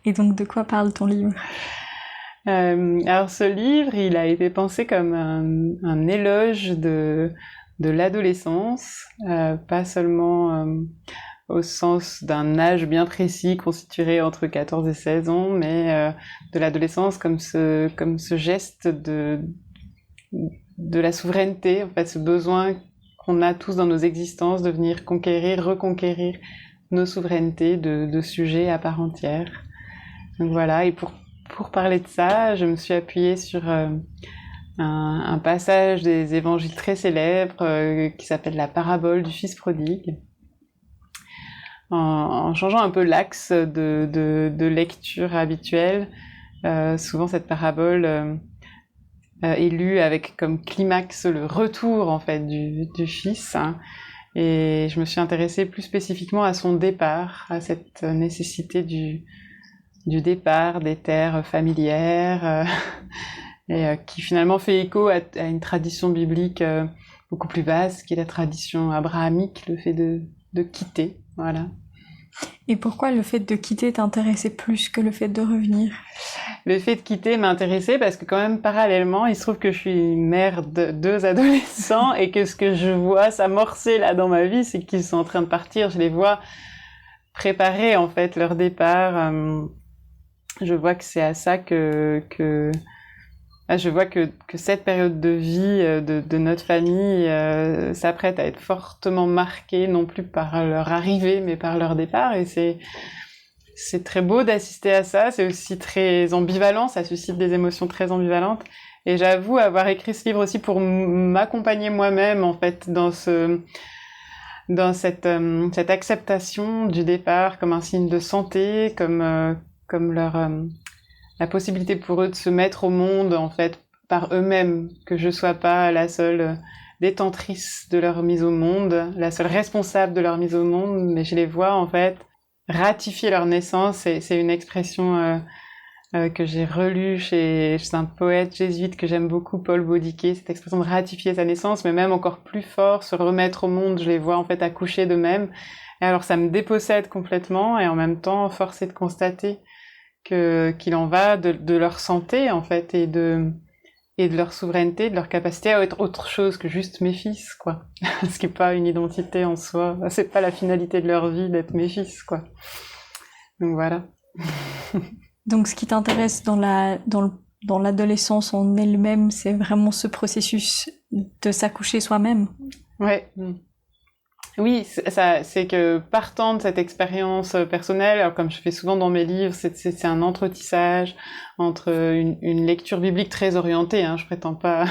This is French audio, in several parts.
Et donc, de quoi parle ton livre? Alors ce livre, il a été pensé comme un éloge de l'adolescence, pas seulement au sens d'un âge bien précis constitué entre 14 et 16 ans, mais de l'adolescence comme ce geste de la souveraineté, en fait, ce besoin qu'on a tous dans nos existences de venir conquérir, reconquérir nos souverainetés de sujets à part entière. Donc voilà, et pour parler de ça, je me suis appuyée sur un passage des évangiles très célèbres qui s'appelle la parabole du fils prodigue, en changeant un peu l'axe de lecture habituelle. Souvent cette parabole est lue avec comme climax le retour en fait du fils, hein. Et je me suis intéressée plus spécifiquement à son départ, à cette nécessité du départ des terres familières, et qui finalement fait écho à une tradition biblique beaucoup plus vaste, qui est la tradition abrahamique, le fait de quitter, voilà. Et pourquoi le fait de quitter t'intéressait plus que le fait de revenir? Le fait de quitter m'intéressait parce que quand même parallèlement, il se trouve que je suis mère de 2 adolescents et que ce que je vois s'amorcer là dans ma vie, c'est qu'ils sont en train de partir. Je les vois préparer en fait leur départ. Je vois que c'est à ça je vois que cette période de vie de notre famille s'apprête à être fortement marquée, non plus par leur arrivée, mais par leur départ. Et c'est très beau d'assister à ça. C'est aussi très ambivalent. Ça suscite des émotions très ambivalentes. Et j'avoue avoir écrit ce livre aussi pour m'accompagner moi-même, en fait, dans cette acceptation du départ comme un signe de santé, comme la possibilité pour eux de se mettre au monde, en fait, par eux-mêmes, que je sois pas la seule détentrice de leur mise au monde, la seule responsable de leur mise au monde, mais je les vois, en fait, ratifier leur naissance. C'est une expression que j'ai relue chez un poète jésuite que j'aime beaucoup, Paul Baudiquet, cette expression de ratifier sa naissance, mais même encore plus fort, se remettre au monde. Je les vois, en fait, accoucher d'eux-mêmes. Et alors, ça me dépossède complètement, et en même temps, force est de constater qu'il en va de leur santé, en fait, et de leur souveraineté, de leur capacité à être autre chose que juste mes fils, quoi. Ce qui n'est pas une identité en soi. C'est pas la finalité de leur vie d'être mes fils, quoi. Donc voilà. Donc, ce qui t'intéresse dans l'adolescence en elle-même, c'est vraiment ce processus de s'accoucher soi-même. Ouais. Oui, c'est que partant de cette expérience personnelle, alors comme je fais souvent dans mes livres, c'est un entretissage entre une lecture biblique très orientée, hein, je prétends pas,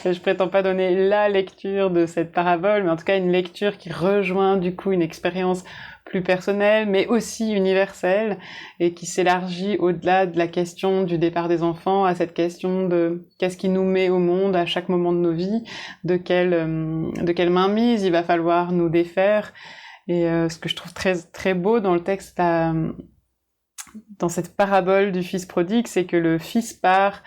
je prétends pas donner la lecture de cette parabole, mais en tout cas une lecture qui rejoint du coup une expérience plus personnelle, mais aussi universelle, et qui s'élargit au-delà de la question du départ des enfants à cette question de qu'est-ce qui nous met au monde à chaque moment de nos vies, de quelle mainmise il va falloir nous défaire. Et ce que je trouve très très beau dans le texte, dans cette parabole du fils prodigue, c'est que le fils part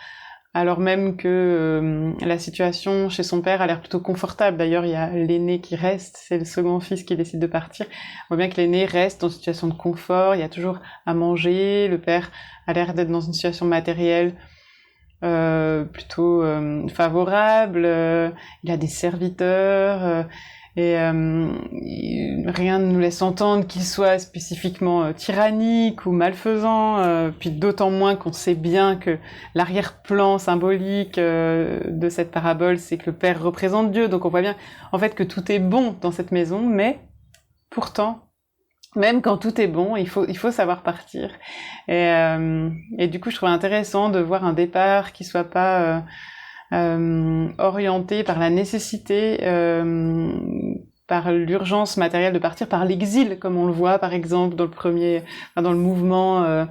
alors même que la situation chez son père a l'air plutôt confortable. D'ailleurs, il y a l'aîné qui reste, c'est le second fils qui décide de partir. On voit bien que l'aîné reste en situation de confort, il y a toujours à manger, le père a l'air d'être dans une situation matérielle plutôt favorable, il a des serviteurs, et rien ne nous laisse entendre qu'il soit spécifiquement tyrannique ou malfaisant, puis d'autant moins qu'on sait bien que l'arrière-plan symbolique de cette parabole, c'est que le père représente Dieu, donc on voit bien en fait que tout est bon dans cette maison, mais pourtant, même quand tout est bon, il faut savoir partir. Et du coup, je trouve intéressant de voir un départ qui soit pas orienté par la nécessité, par l'urgence matérielle de partir, par l'exil, comme on le voit par exemple dans le mouvement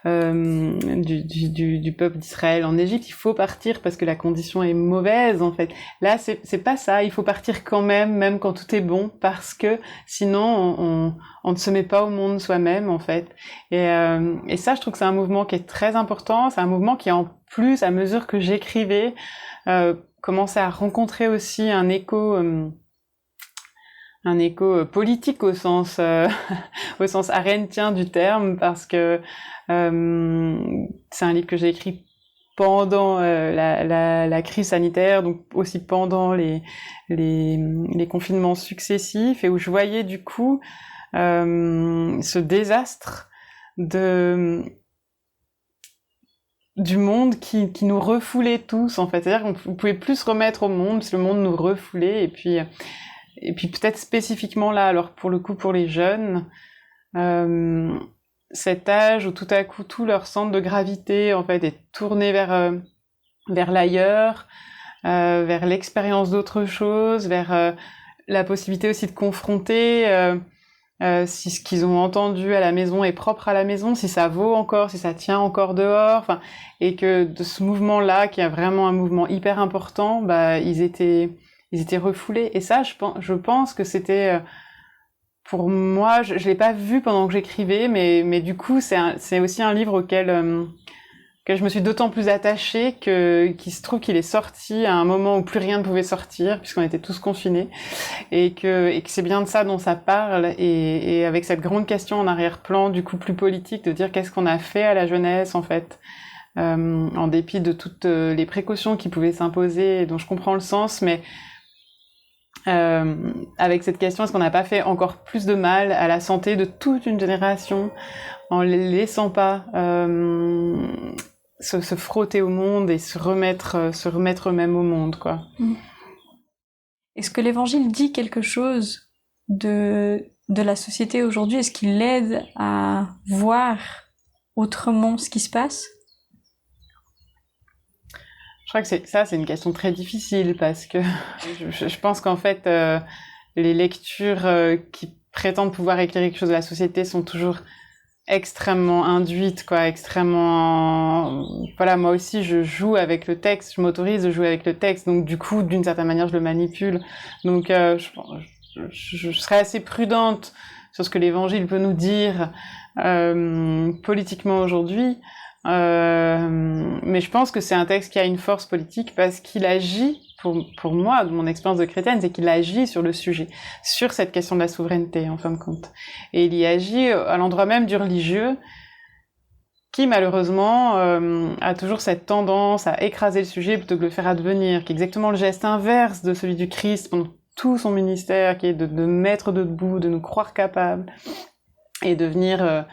du peuple d'Israël en Égypte. Il faut partir parce que la condition est mauvaise en fait. Là, c'est pas ça. Il faut partir quand même quand tout est bon, parce que sinon on ne se met pas au monde soi-même en fait. Et ça, je trouve que c'est un mouvement qui est très important. C'est un mouvement qui, en plus, à mesure que j'écrivais, commençait à rencontrer aussi un écho un écho politique au sens au sens arendtien du terme, parce que c'est un livre que j'ai écrit pendant la crise sanitaire, donc aussi pendant les confinements successifs, et où je voyais du coup ce désastre du monde qui nous refoulait tous, en fait. C'est-à-dire qu'on pouvait plus se remettre au monde, parce que le monde nous refoulait, et puis peut-être spécifiquement là, alors pour le coup pour les jeunes, cet âge où tout à coup tout leur centre de gravité en fait est tourné vers l'ailleurs, vers l'expérience d'autre chose, vers la possibilité aussi de confronter si ce qu'ils ont entendu à la maison est propre à la maison, si ça vaut encore, si ça tient encore dehors, enfin, et que de ce mouvement-là, qui est vraiment un mouvement hyper important, bah ils étaient refoulés. Et ça, je pense que c'était pour moi, je l'ai pas vu pendant que j'écrivais, mais du coup, c'est aussi un livre auquel que je me suis d'autant plus attachée qu'il se trouve qu'il est sorti à un moment où plus rien ne pouvait sortir, puisqu'on était tous confinés, et que c'est bien de ça dont ça parle, et avec cette grande question en arrière-plan, du coup plus politique, de dire qu'est-ce qu'on a fait à la jeunesse, en fait, en dépit de toutes les précautions qui pouvaient s'imposer, et dont je comprends le sens, mais avec cette question, est-ce qu'on n'a pas fait encore plus de mal à la santé de toute une génération en les laissant pas se frotter au monde et se remettre eux-mêmes au monde, quoi. Est-ce que l'évangile dit quelque chose de la société aujourd'hui? Est-ce qu'il l'aide à voir autrement ce qui se passe? Je crois que c'est une question très difficile, parce que je pense qu'en fait, les lectures qui prétendent pouvoir éclairer quelque chose de la société sont toujours extrêmement induites, quoi, extrêmement... Voilà, moi aussi, je joue avec le texte, je m'autorise à jouer avec le texte, donc du coup, d'une certaine manière, je le manipule. Donc, je serais assez prudente sur ce que l'Évangile peut nous dire politiquement aujourd'hui, mais je pense que c'est un texte qui a une force politique parce qu'il agit, pour moi, de mon expérience de chrétienne, c'est qu'il agit sur le sujet, sur cette question de la souveraineté, en fin de compte. Et il y agit à l'endroit même du religieux, qui malheureusement a toujours cette tendance à écraser le sujet plutôt que de le faire advenir, qui est exactement le geste inverse de celui du Christ pendant tout son ministère, qui est de mettre debout, de nous croire capables, et de venir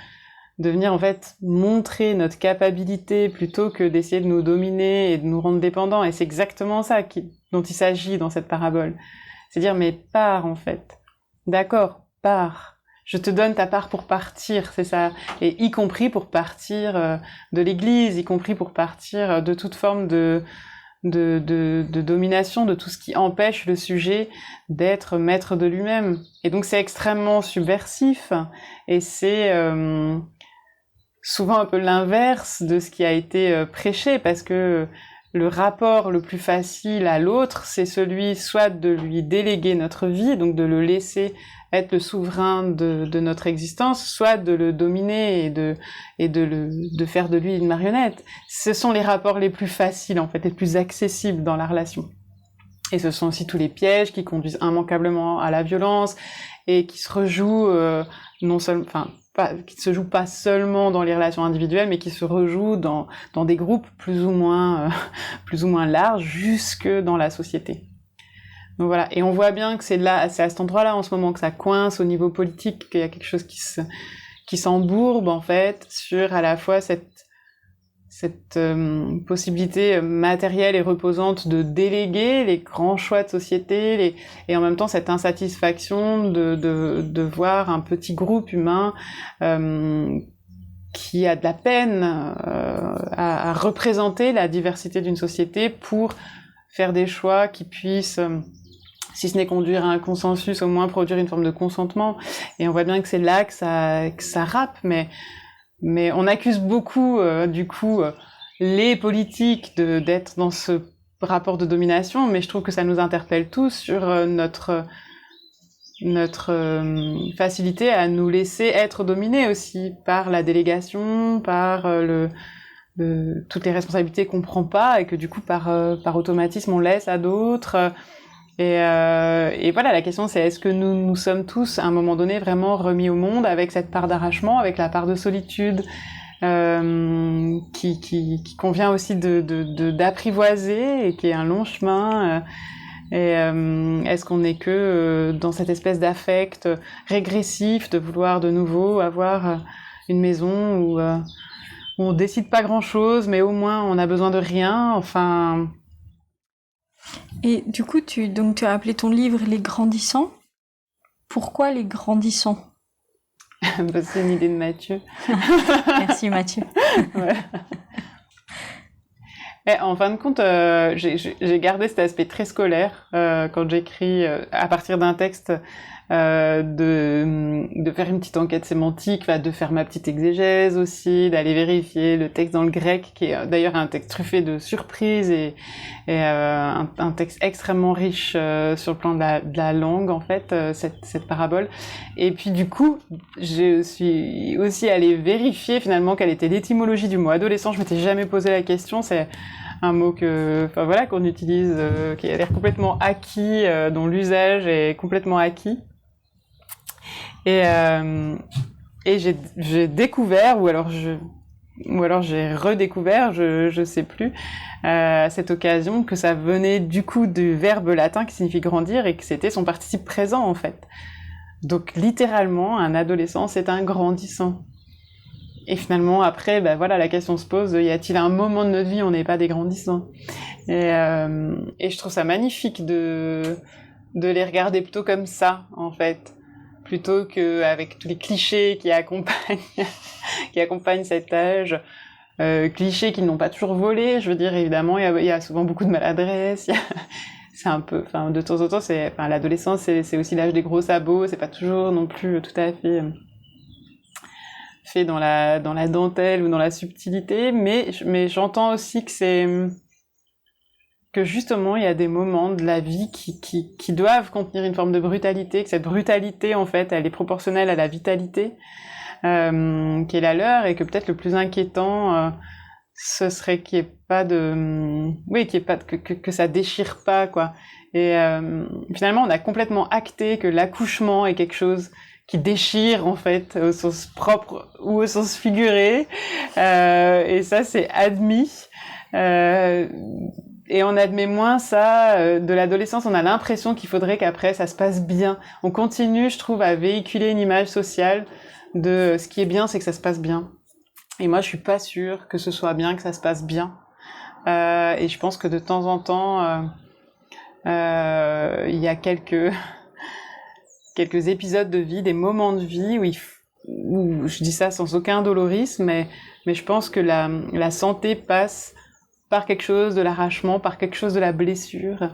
en fait montrer notre capacité plutôt que d'essayer de nous dominer et de nous rendre dépendants. Et c'est exactement ça dont il s'agit dans cette parabole. C'est dire, mais pars en fait. D'accord, pars. Je te donne ta part pour partir, c'est ça. Et y compris pour partir de l'église, y compris pour partir de toute forme de domination, de tout ce qui empêche le sujet d'être maître de lui-même. Et donc c'est extrêmement subversif, et c'est souvent un peu l'inverse de ce qui a été prêché, parce que le rapport le plus facile à l'autre, c'est celui soit de lui déléguer notre vie, donc de le laisser être le souverain de notre existence, soit de le dominer et de faire de lui une marionnette. Ce sont les rapports les plus faciles, en fait, les plus accessibles dans la relation. Et ce sont aussi tous les pièges qui conduisent immanquablement à la violence et qui se rejouent qui se jouent pas seulement dans les relations individuelles, mais qui se rejouent dans des groupes plus ou moins larges, jusque dans la société. Donc voilà, et on voit bien que c'est à cet endroit-là en ce moment que ça coince au niveau politique, qu'il y a quelque chose qui s'embourbe en fait sur à la fois cette possibilité matérielle et reposante de déléguer les grands choix de société, et en même temps cette insatisfaction de voir un petit groupe humain qui a de la peine à représenter la diversité d'une société pour faire des choix qui puissent, si ce n'est conduire à un consensus, au moins produire une forme de consentement. Et on voit bien que c'est là que ça rappe, mais on accuse beaucoup, du coup, les politiques d'être dans ce rapport de domination, mais je trouve que ça nous interpelle tous sur notre facilité à nous laisser être dominés aussi par la délégation, par toutes les responsabilités qu'on prend pas et que du coup par automatisme on laisse à d'autres. Et voilà, la question c'est est-ce que nous sommes tous à un moment donné vraiment remis au monde avec cette part d'arrachement, avec la part de solitude qui convient aussi d'apprivoiser et qui est un long chemin. Est-ce qu'on n'est que dans cette espèce d'affect régressif de vouloir de nouveau avoir une maison où on décide pas grand-chose, mais au moins on a besoin de rien, enfin... Et du coup, tu as appelé ton livre Les Grandissants. Pourquoi Les Grandissants? C'est une idée de Mathieu. Merci Mathieu. Ouais. Et en fin de compte, j'ai gardé cet aspect très scolaire quand j'écris à partir d'un texte, de faire une petite enquête sémantique, de faire ma petite exégèse aussi, d'aller vérifier le texte dans le grec, qui est d'ailleurs un texte truffé de surprises et un texte extrêmement riche sur le plan de la langue en fait, cette parabole. Et puis du coup, je suis aussi allée vérifier finalement quelle était l'étymologie du mot adolescent. Je m'étais jamais posé la question. C'est un mot qu'on utilise, qui a l'air complètement acquis, dont l'usage est complètement acquis. Et j'ai découvert, ou alors j'ai redécouvert, je sais plus, à cette occasion, que ça venait du coup du verbe latin qui signifie grandir et que c'était son participe présent en fait. Donc littéralement, un adolescent, c'est un grandissant. Et finalement, après, la question se pose, y a-t-il un moment de notre vie où on n'est pas des grandissants ? Et je trouve ça magnifique de les regarder plutôt comme ça, en fait, plutôt qu'avec tous les clichés qui accompagnent cet âge, clichés qui n'ont pas toujours volé. Je veux dire, évidemment, il y a souvent beaucoup de maladresse, c'est un peu, de temps en temps, l'adolescence, c'est aussi l'âge des gros sabots, c'est pas toujours non plus tout à fait dans la dentelle ou dans la subtilité, mais j'entends aussi que justement il y a des moments de la vie qui doivent contenir une forme de brutalité, que cette brutalité en fait elle est proportionnelle à la vitalité qui est la leur, et que peut-être le plus inquiétant ce serait qu'il y ait pas que ça déchire pas quoi. Et finalement on a complètement acté que l'accouchement est quelque chose qui déchire en fait au sens propre ou au sens figuré, et ça c'est admis, et on admet moins ça de l'adolescence. On a l'impression qu'il faudrait qu'après ça se passe bien. On continue, je trouve, à véhiculer une image sociale de ce qui est bien, c'est que ça se passe bien. Et moi je suis pas sûre que ce soit bien que ça se passe bien, et je pense que de temps en temps il y a quelques épisodes de vie, des moments de vie où je dis ça sans aucun dolorisme, mais je pense que la santé passe par quelque chose de l'arrachement, par quelque chose de la blessure.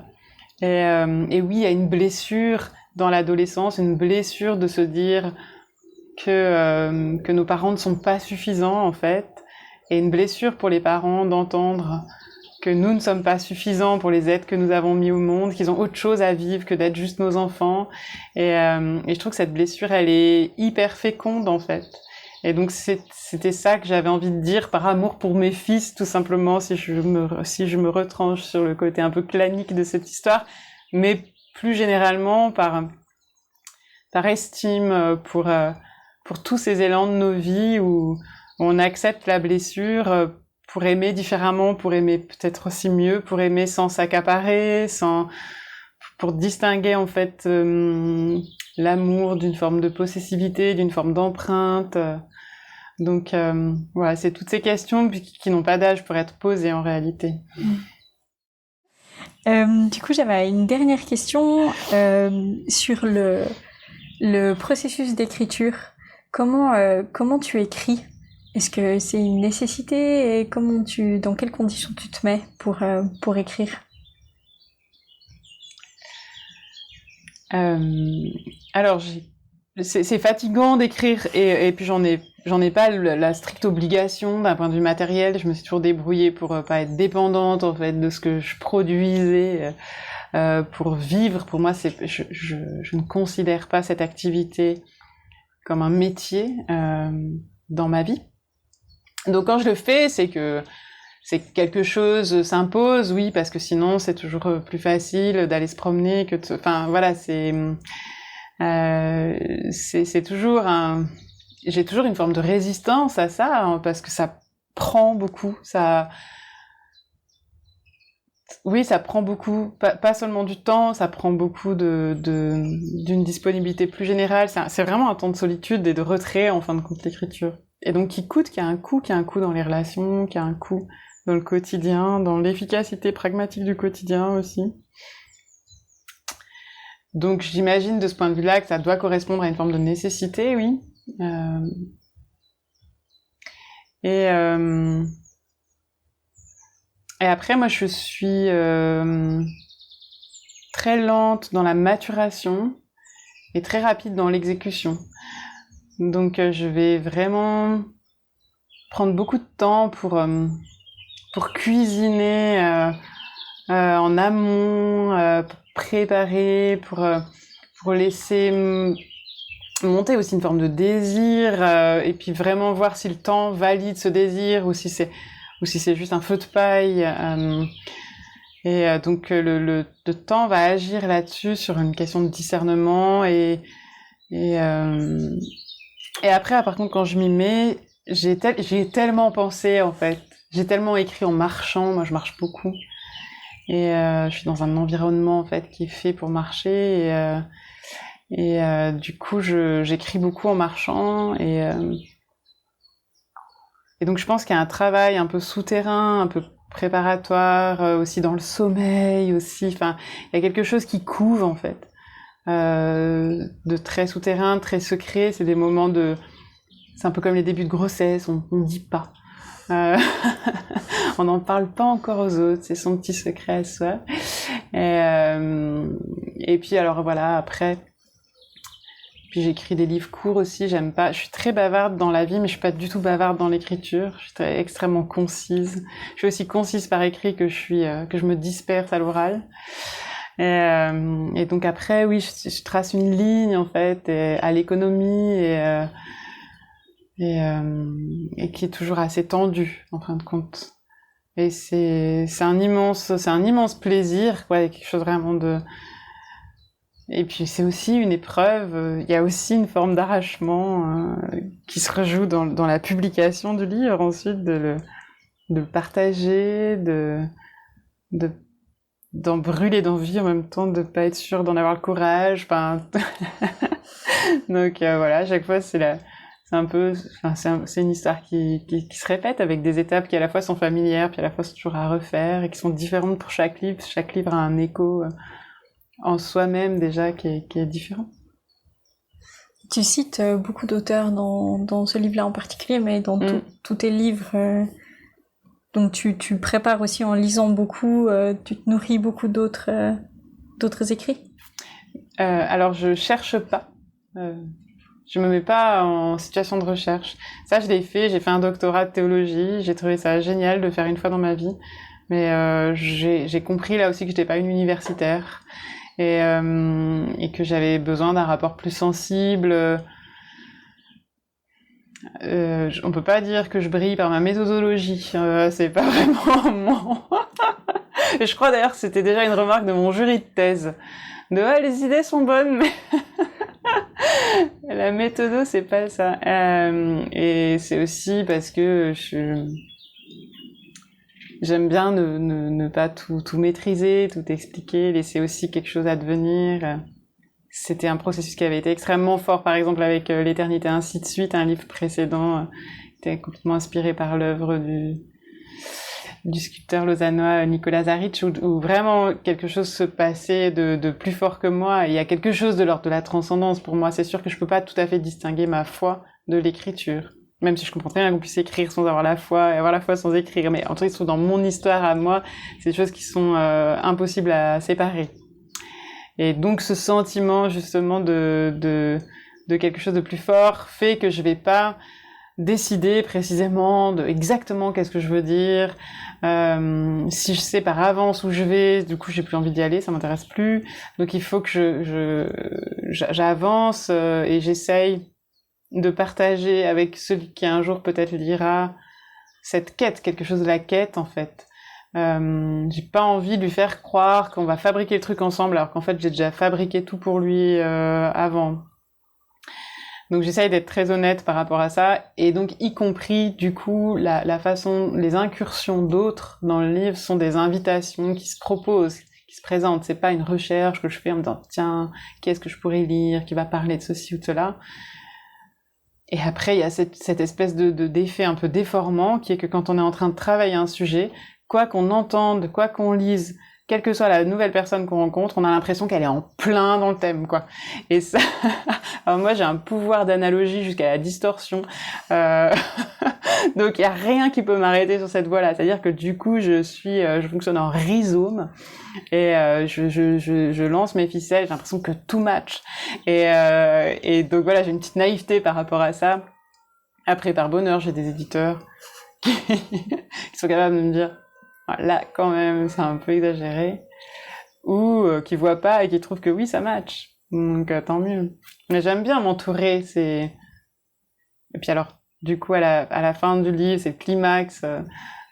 Et oui, il y a une blessure dans l'adolescence, une blessure de se dire que nos parents ne sont pas suffisants en fait, et une blessure pour les parents d'entendre que nous ne sommes pas suffisants pour les êtres que nous avons mis au monde, qu'ils ont autre chose à vivre que d'être juste nos enfants. Et je trouve que cette blessure, elle est hyper féconde, en fait. Et donc, c'était ça que j'avais envie de dire par amour pour mes fils, tout simplement, si je me retranche sur le côté un peu clanique de cette histoire, mais plus généralement par estime pour tous ces élans de nos vies où on accepte la blessure, pour aimer différemment, pour aimer peut-être aussi mieux, pour aimer sans s'accaparer, pour distinguer en fait l'amour d'une forme de possessivité, d'une forme d'empreinte. Donc voilà, c'est toutes ces questions qui n'ont pas d'âge pour être posées en réalité. Du coup, j'avais une dernière question sur le processus d'écriture. Comment tu écris ? Est-ce que c'est une nécessité, et dans quelles conditions tu te mets pour écrire ? Alors, c'est fatigant d'écrire, et puis j'en ai pas la stricte obligation d'un point de vue matériel. Je me suis toujours débrouillée pour pas être dépendante en fait de ce que je produisais pour vivre. Pour moi, je ne considère pas cette activité comme un métier dans ma vie. Donc quand je le fais, c'est que c'est que quelque chose s'impose, oui, parce que sinon c'est toujours plus facile d'aller se promener que enfin voilà, c'est toujours j'ai toujours une forme de résistance à ça, hein, parce que ça prend beaucoup, oui, ça prend beaucoup, pas seulement du temps, ça prend beaucoup d'une disponibilité plus générale. C'est vraiment un temps de solitude et de retrait, en fin de compte, l'écriture. Et donc, qui a un coût dans les relations, qui a un coût dans le quotidien, dans l'efficacité pragmatique du quotidien aussi. Donc, j'imagine de ce point de vue-là que ça doit correspondre à une forme de nécessité, oui. Et après, moi, je suis très lente dans la maturation et très rapide dans l'exécution. Donc, je vais vraiment prendre beaucoup de temps pour cuisiner en amont, pour préparer, pour laisser monter aussi une forme de désir, et puis vraiment voir si le temps valide ce désir ou si c'est juste un feu de paille. Donc le temps va agir là-dessus sur une question de discernement et après, par contre, quand je m'y mets, j'ai tellement pensé, en fait. J'ai tellement écrit en marchant. Moi, je marche beaucoup. Et je suis dans un environnement, en fait, qui est fait pour marcher. Et du coup, j'écris beaucoup en marchant. Et donc, je pense qu'il y a un travail un peu souterrain, un peu préparatoire, aussi dans le sommeil, aussi. Enfin, il y a quelque chose qui couve, en fait. De très souterrain, très secret. C'est des moments c'est un peu comme les débuts de grossesse, on ne dit pas. On n'en parle pas encore aux autres, c'est son petit secret à soi. Et puis alors voilà, après, puis j'écris des livres courts aussi, j'aime pas, je suis très bavarde dans la vie, mais je suis pas du tout bavarde dans l'écriture, je suis extrêmement concise. Je suis aussi concise par écrit que je me disperse à l'oral. Et donc après, oui, je trace une ligne, en fait, à l'économie et qui est toujours assez tendue, en fin de compte. Et c'est un immense plaisir, quoi, quelque chose vraiment de... Et puis c'est aussi une épreuve, il y a aussi une forme d'arrachement qui se rejoue dans la publication du livre, ensuite, de le partager, d'en brûler d'envie en même temps, de pas être sûr d'en avoir le courage, enfin... Donc voilà, à chaque fois c'est une histoire qui se répète avec des étapes qui à la fois sont familières, puis à la fois sont toujours à refaire et qui sont différentes pour chaque livre. Chaque livre a un écho en soi-même déjà qui est différent. Tu cites beaucoup d'auteurs dans ce livre-là en particulier, mais dans tous tes livres. Donc tu prépares aussi en lisant beaucoup, tu te nourris beaucoup d'autres écrits. Alors je cherche pas. Je me mets pas en situation de recherche. Ça, je l'ai fait. J'ai fait un doctorat de théologie. J'ai trouvé ça génial de le faire une fois dans ma vie. Mais j'ai compris là aussi que j'étais pas une universitaire et que j'avais besoin d'un rapport plus sensible. On peut pas dire que je brille par ma méthodologie. C'est pas vraiment mon... Et je crois d'ailleurs que c'était déjà une remarque de mon jury de thèse. Les idées sont bonnes, mais... La méthode, c'est pas ça. Et c'est aussi parce que j'aime bien ne pas tout maîtriser, tout expliquer, laisser aussi quelque chose advenir. C'était un processus qui avait été extrêmement fort, par exemple avec L'éternité ainsi de suite, un livre précédent qui était complètement inspiré par l'œuvre du sculpteur lausannois Nicolas Zaric, où vraiment quelque chose se passait de plus fort que moi. Il y a quelque chose de l'ordre de la transcendance pour moi. C'est sûr que je peux pas tout à fait distinguer ma foi de l'écriture. Même si je comprends très bien qu'on puisse écrire sans avoir la foi, et avoir la foi sans écrire. Mais en tout cas, dans mon histoire à moi, c'est des choses qui sont impossibles à séparer. Et donc, ce sentiment, justement, de quelque chose de plus fort fait que je vais pas décider précisément de exactement qu'est-ce que je veux dire. Si je sais par avance où je vais, du coup j'ai plus envie d'y aller, ça m'intéresse plus. Donc il faut que j'avance et j'essaye de partager avec celui qui un jour peut-être lira cette quête, quelque chose de la quête en fait. J'ai pas envie de lui faire croire qu'on va fabriquer le truc ensemble alors qu'en fait j'ai déjà fabriqué tout pour lui avant. Donc j'essaye d'être très honnête par rapport à ça, et donc y compris du coup la façon, les incursions d'autres dans le livre sont des invitations qui se proposent, qui se présentent. C'est pas une recherche que je fais en me disant tiens, qu'est-ce que je pourrais lire qui va parler de ceci ou de cela. Et après il y a cette espèce d'effet un peu déformant qui est que quand on est en train de travailler un sujet, quoi qu'on entende, quoi qu'on lise, quelle que soit la nouvelle personne qu'on rencontre, on a l'impression qu'elle est en plein dans le thème, quoi. Et ça, alors moi j'ai un pouvoir d'analogie jusqu'à la distorsion, donc il y a rien qui peut m'arrêter sur cette voie-là. C'est-à-dire que du coup je fonctionne en rhizome et je lance mes ficelles. J'ai l'impression que tout match. Et donc voilà, j'ai une petite naïveté par rapport à ça. Après, par bonheur, j'ai des éditeurs qui sont capables de me dire là, quand même, c'est un peu exagéré. Ou qui voient pas et qui trouvent que oui, ça match. Donc, tant mieux. Mais j'aime bien m'entourer. Et puis alors, du coup, à la fin du livre, c'est le climax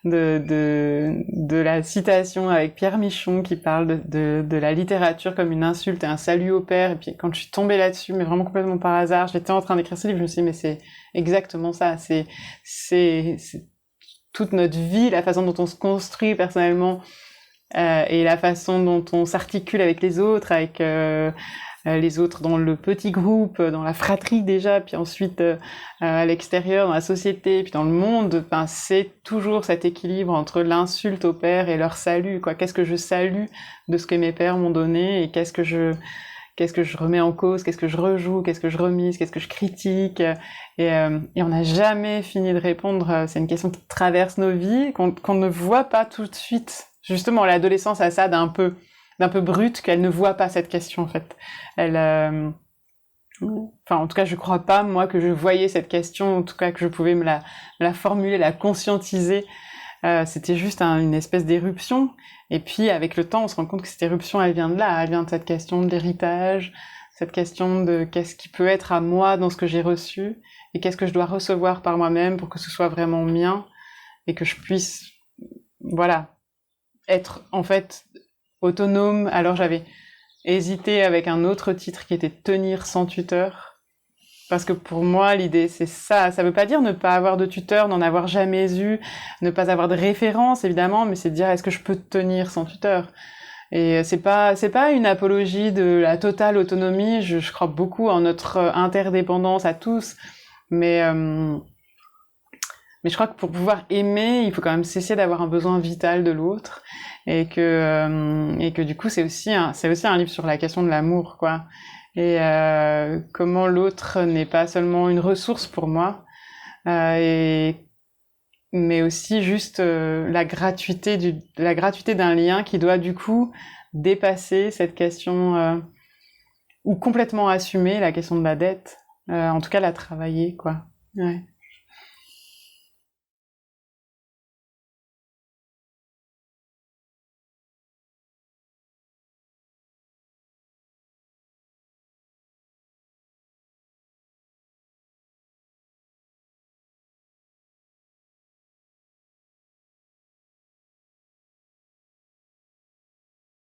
de la citation avec Pierre Michon qui parle de la littérature comme une insulte et un salut au père. Et puis quand je suis tombée là-dessus, mais vraiment complètement par hasard, j'étais en train d'écrire ce livre, je me suis dit, mais c'est exactement ça. C'est toute notre vie, la façon dont on se construit personnellement et la façon dont on s'articule avec les autres dans le petit groupe, dans la fratrie déjà, puis ensuite à l'extérieur, dans la société, puis dans le monde, c'est toujours cet équilibre entre l'insulte au père et leur salut, quoi. Qu'est-ce que je salue de ce que mes pères m'ont donné et qu'est-ce que je remets en cause, qu'est-ce que je rejoue, qu'est-ce que je remise, qu'est-ce que je critique, et on n'a jamais fini de répondre. C'est une question qui traverse nos vies, qu'on ne voit pas tout de suite. Justement, l'adolescence a ça d'un peu brute, qu'elle ne voit pas cette question, en fait. En tout cas, je crois pas, moi, que je voyais cette question, en tout cas, que je pouvais me la formuler, la conscientiser. C'était juste une espèce d'éruption. Et puis, avec le temps, on se rend compte que cette éruption, elle vient de là. Elle vient de cette question de l'héritage, cette question de qu'est-ce qui peut être à moi dans ce que j'ai reçu, et qu'est-ce que je dois recevoir par moi-même pour que ce soit vraiment mien, et que je puisse, être, en fait, autonome. Alors, j'avais hésité avec un autre titre qui était Tenir sans tuteur. Parce que pour moi, l'idée, c'est ça. Ça veut pas dire ne pas avoir de tuteur, n'en avoir jamais eu, ne pas avoir de référence, évidemment, mais c'est de dire est-ce que je peux tenir sans tuteur. Et c'est pas une apologie de la totale autonomie. Je crois beaucoup en notre interdépendance à tous, mais je crois que pour pouvoir aimer, il faut quand même cesser d'avoir un besoin vital de l'autre, et que du coup, c'est aussi un livre sur la question de l'amour, quoi. Et comment l'autre n'est pas seulement une ressource pour moi, mais aussi juste la gratuité d'un lien qui doit du coup dépasser cette question ou complètement assumer la question de la dette, en tout cas la travailler, quoi. Ouais.